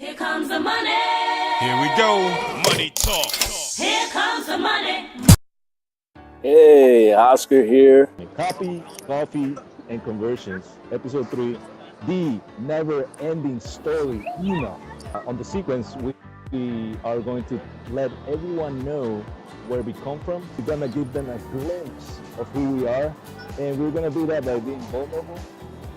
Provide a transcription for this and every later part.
Here comes the money. Here we go. Money talk. Here comes the money. Hey, Oscar here. Copy, coffee, and conversions. Episode 3, the never-ending story email. On the sequence, we are going to let everyone know where we come from. We're gonna give them a glimpse of who we are, and we're gonna do that by being vulnerable,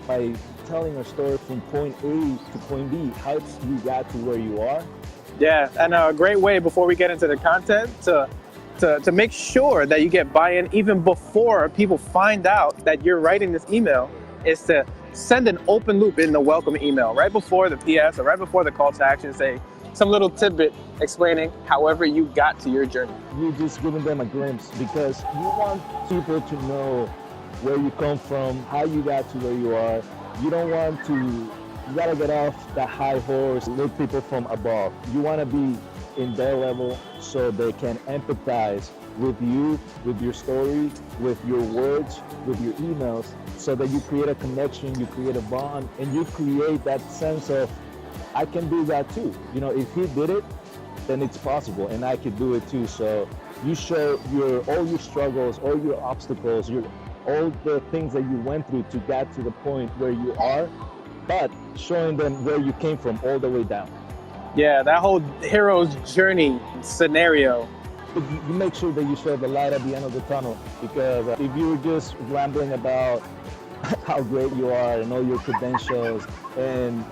by telling our story from point A to point B, how you got to where you are. Yeah, and a great way before we get into the content to make sure that you get buy-in even before people find out that you're writing this email is to send an open loop in the welcome email right before the PS or right before the call to action. Say some little tidbit explaining however you got to your journey. You're just giving them a glimpse because you want people to know where you come from, how you got to where you are. You don't want to, you gotta get off that high horse, look people from above. You wanna be in their level so they can empathize with you, with your story, with your words, with your emails, so that you create a connection, you create a bond, and you create that sense of, I can do that too. You know, if he did it, then it's possible, and I could do it too. So you show all your struggles, all your obstacles, all the things that you went through to get to the point where you are, but showing them where you came from all the way down. Yeah, that whole hero's journey scenario. You make sure that you show the light at the end of the tunnel, because if you're just rambling about how great you are and all your credentials and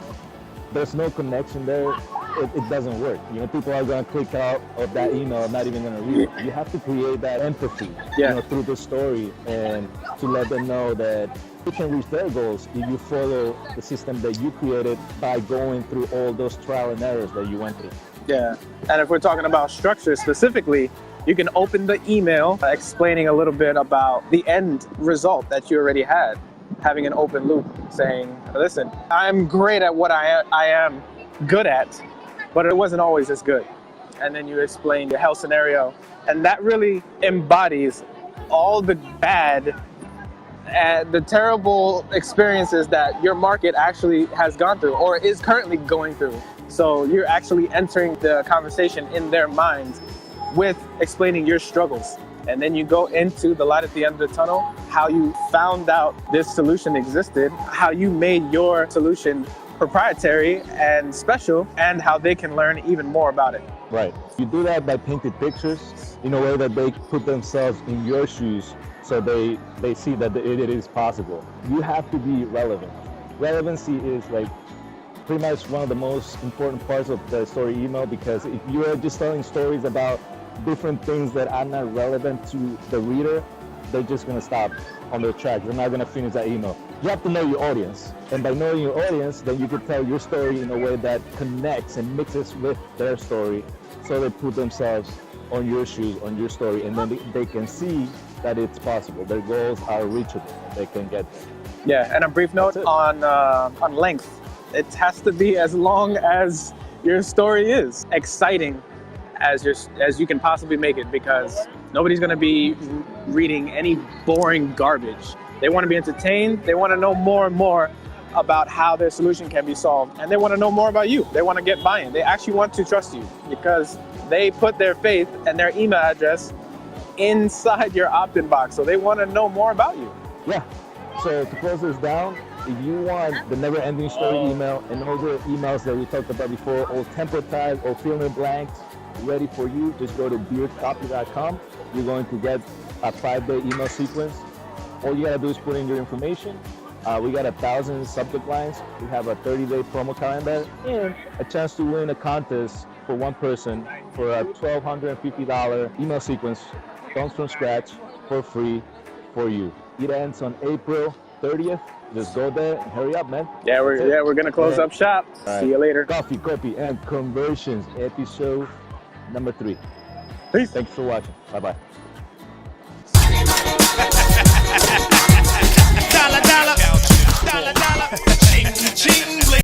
there's no connection there, it doesn't work. You know, people are going to click out of that email, not even going to read it. You have to create that empathy, you know, through the story, and to let them know that you can reach their goals if you follow the system that you created by going through all those trial and errors that you went through. Yeah, and if we're talking about structure specifically, you can open the email explaining a little bit about the end result that you already had, having an open loop saying, listen, I'm great at what I am good at, but it wasn't always as good. And then you explain the health scenario, and that really embodies all the bad and the terrible experiences that your market actually has gone through or is currently going through. So you're actually entering the conversation in their minds with explaining your struggles. And then you go into the light at the end of the tunnel, how you found out this solution existed, how you made your solution proprietary and special, and how they can learn even more about it. Right. You do that by painting pictures in a way that they put themselves in your shoes, so they see that it is possible. You have to be relevant. Relevancy is like pretty much one of the most important parts of the story email, because if you are just telling stories about different things that are not relevant to the reader, they're just going to stop on their tracks. They're not going to finish that email. You have to know your audience, and by knowing your audience, then you can tell your story in a way that connects and mixes with their story, so they put themselves on your shoes, on your story, and then they can see that it's possible. Their goals are reachable. They can get there. Yeah, and a brief note on length. It has to be as long as your story is, exciting as you can possibly make it, because nobody's going to be reading any boring garbage. They want to be entertained. They want to know more and more about how their solution can be solved, and they want to know more about you. They want to get buy-in. They actually want to trust you because they put their faith and their email address inside your opt-in box, so they want to know more about you. Yeah. So to close this down, if you want the never-ending story email and all the emails that we talked about before, all templatized or fill in blanks, ready for you, just go to beardcopy.com. You're going to get a 5-day email sequence. All you gotta do is put in your information. We got 1,000 subject lines. We have a 30-day promo calendar and a chance to win a contest for one person for a $1,250 email sequence, comes from scratch for free for you. It ends on April 30th. Just go there and hurry up, man. Yeah, we're gonna close up shop. Right. See you later. Coffee, copy, and conversions, episode number 3. Peace. Thanks for watching. Bye-bye. Dollar, dollar, dollar, dollar, ching, ching.